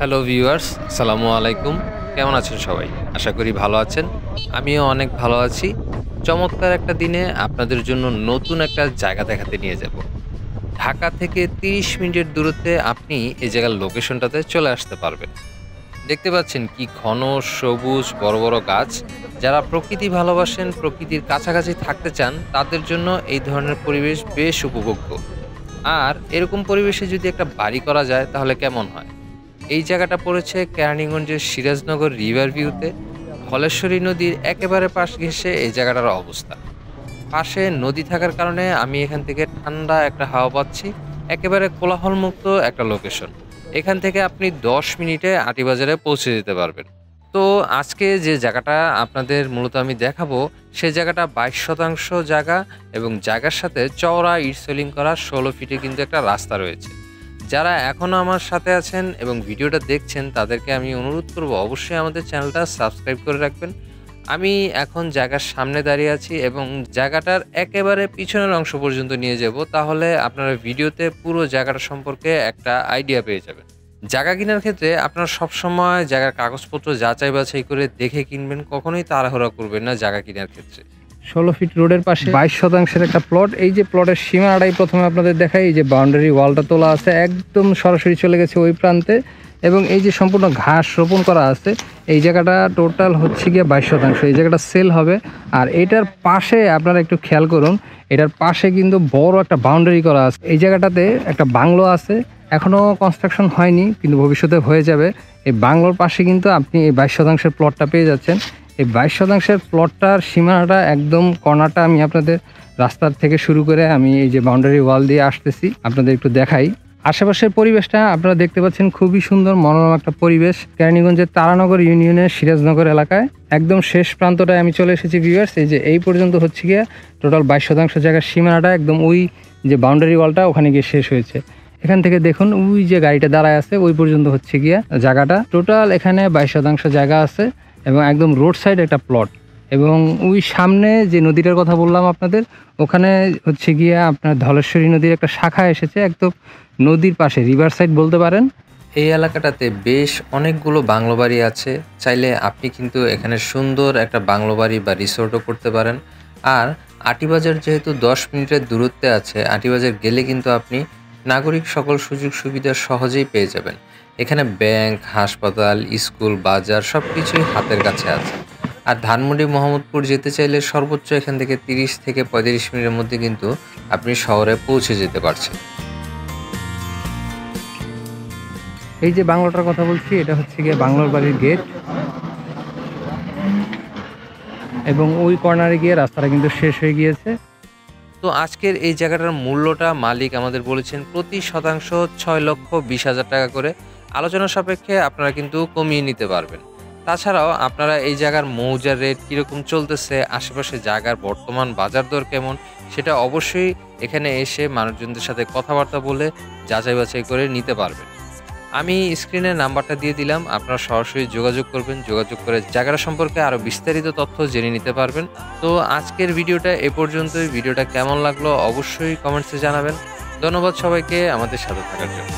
Hello viewers, আসসালামু আলাইকুম। কেমন আছেন সবাই? আশা করি ভালো আছেন। আমিও অনেক ভালো আছি। চমৎকার একটা দিনে আপনাদের জন্য নতুন একটা জায়গা দেখাতে নিয়ে যাব। ঢাকা থেকে ৩০ মিনিটের দূরত্বে আপনি এই জায়গার লোকেশনটাতে চলে আসতে পারবেন। দেখতে পাচ্ছেন কি ঘন সবুজ বড় বড় গাছ। যারা প্রকৃতি ভালোবাসেন, প্রকৃতির কাছাকাছি থাকতে চান, তাদের জন্য এই ধরনের পরিবেশ বেশ উপভোগ্য। আর এরকম পরিবেশে যদি একটা বাড়ি করা যায় তাহলে কেমন হয়? এই জায়গাটা পড়েছে কেরানীগঞ্জের সিরাজনগর রিভার ভিউতে। ধলেশ্বরী নদীর একেবারে পাশ ঘেঁষে এই জায়গাটার অবস্থান। পাশে নদী থাকার কারণে আমি এখান থেকে ঠান্ডা একটা হাওয়া পাচ্ছি। একেবারে কোলাহলমুক্ত একটা লোকেশন। এখান থেকে আপনি ১০ মিনিটে আটিবাজারে পৌঁছে যেতে পারবেন। তো আজকে যে জায়গাটা আপনাদের মূলত আমি দেখাবো, সে জায়গাটা ২২% জায়গা এবং জায়গার সাথে চওড়া ইট সোলিং করা ১৬ ফিটে কিন্তু একটা রাস্তা রয়েছে। যারা এখনও আমার সাথে আছেন এবং ভিডিওটা দেখছেন, তাদেরকে আমি অনুরোধ করব অবশ্যই আমাদের চ্যানেলটা সাবস্ক্রাইব করে রাখবেন। আমি এখন জায়গার সামনে দাঁড়িয়ে আছি এবং জায়গাটার একেবারে পিছনের অংশ পর্যন্ত নিয়ে যাব। তাহলে আপনারা ভিডিওতে পুরো জায়গাটা সম্পর্কে একটা আইডিয়া পেয়ে যাবেন। জায়গা কেনার ক্ষেত্রে আপনারা সবসময় জায়গার কাগজপত্র যাচাই বাছাই করে দেখে কিনবেন। কখনোই তাড়াহুড়া করবেন না জায়গা কেনার ক্ষেত্রে। ১৬ ফিট রোডের পাশে ২২% একটা প্লট। এই যে প্লটের সীমানাটাই প্রথমে আপনাদের দেখাই। এই যে বাউন্ডারি ওয়ালটা তোলা আছে, একদম সরাসরি চলে গেছে ওই প্রান্তে। এবং এই যে সম্পূর্ণ ঘাস রোপণ করা আছে, এই জায়গাটা টোটাল হচ্ছে গিয়ে ২২%। এই জায়গাটা সেল হবে। আর এটার পাশে আপনারা একটু খেয়াল করুন, এটার পাশে কিন্তু বড় একটা বাউন্ডারি করা আছে। এই জায়গাটাতে একটা বাংলো আছে, এখনও কনস্ট্রাকশন হয়নি, কিন্তু ভবিষ্যতে হয়ে যাবে। এই বাংলোর পাশে কিন্তু আপনি এই ২২% প্লটটা পেয়ে যাচ্ছেন। এই ২২% প্লটটার সীমানাটা একদম কর্নারটা আমি আপনাদের রাস্তার থেকে শুরু করে আমি এই যে বাউন্ডারি ওয়াল দিয়ে আসতেছি, আপনাদের একটু দেখাই। আশেপাশের পরিবেশটা আপনারা দেখতে পাচ্ছেন, খুবই সুন্দর মনোরম একটা পরিবেশ। কেরানীগঞ্জের তারানগর ইউনিয়নের সিরাজনগর এলাকায় একদম শেষ প্রান্তটায় আমি চলে এসেছি ভিউয়ার্স। এই যে এই পর্যন্ত হচ্ছে গিয়ে টোটাল ২২% জায়গার সীমানাটা একদম ওই যে বাউন্ডারি ওয়ালটা ওখানে গিয়ে শেষ হয়েছে। এখান থেকে দেখুন ওই যে গাড়িটা দাঁড়ায় আছে ওই পর্যন্ত হচ্ছে গিয়া জায়গাটা। টোটাল এখানে ২২% জায়গা আছে এবং একদম রোড সাইড একটা প্লট। এবং ওই সামনে যে নদীটার কথা বললাম আপনাদের, ওখানে হচ্ছে গিয়া আপনার ধলেশ্বরী নদীর একটা শাখা এসেছে, একদম নদীর পাশে রিভার সাইড বলতে পারেন। এই এলাকাটাতে বেশ অনেকগুলো বাংলো বাড়ি আছে। চাইলে আপনি কিন্তু এখানে সুন্দর একটা বাংলো বাড়ি বা রিসোর্টও করতে পারেন। আর আটিবাজার যেহেতু ১০ মিনিটের দূরত্বে আছে, আটিবাজার গেলে কিন্তু আপনি নাগরিক সকল সুযোগ সুবিধা সহজেই পেয়ে যাবেন। এখানে ব্যাংক, হাসপাতাল, স্কুল, বাজার সব কিছুই হাতের কাছে আছে। আর ধানমন্ডি মোহাম্মদপুর যেতে চাইলে সর্বোচ্চ এখান থেকে ৩০ থেকে ৩৫ মিনিটের মধ্যে কিন্তু আপনি শহরে পৌঁছে যেতে পারছেন। এই যে বাংলোটার কথা বলছি, এটা হচ্ছে গিয়ে বাংলোর বাড়ির গেট। এবং ওই কর্নারে গিয়ে রাস্তাটা কিন্তু শেষ হয়ে গিয়েছে। তো আজকের এই জায়গাটার মূল্যটা মালিক আমাদের বলেছেন প্রতি শতাংশ ৬,২০,০০০ টাকা করে। আলোচনা সাপেক্ষে আপনারা কিন্তু কমিয়ে নিতে পারবেন। তাছাড়াও আপনারা এই জায়গার মৌজার রেট কীরকম চলতেছে, আশেপাশে জায়গার বর্তমান বাজার দর কেমন, সেটা অবশ্যই এখানে এসে মানুষজনদের সাথে কথাবার্তা বলে যাচাই বাছাই করে নিতে পারবেন। আমি স্ক্রিনে নাম্বারটা দিয়ে দিলাম, আপনারা সরাসরি যোগাযোগ করবেন। যোগাযোগ করে জায়গাটা সম্পর্কে আরও বিস্তারিত তথ্য জেনে নিতে পারবেন। তো আজকের ভিডিওটা এ পর্যন্তই। ভিডিওটা কেমন লাগলো অবশ্যই কমেন্টসে জানাবেন। ধন্যবাদ সবাইকে আমাদের সাথে থাকার জন্য।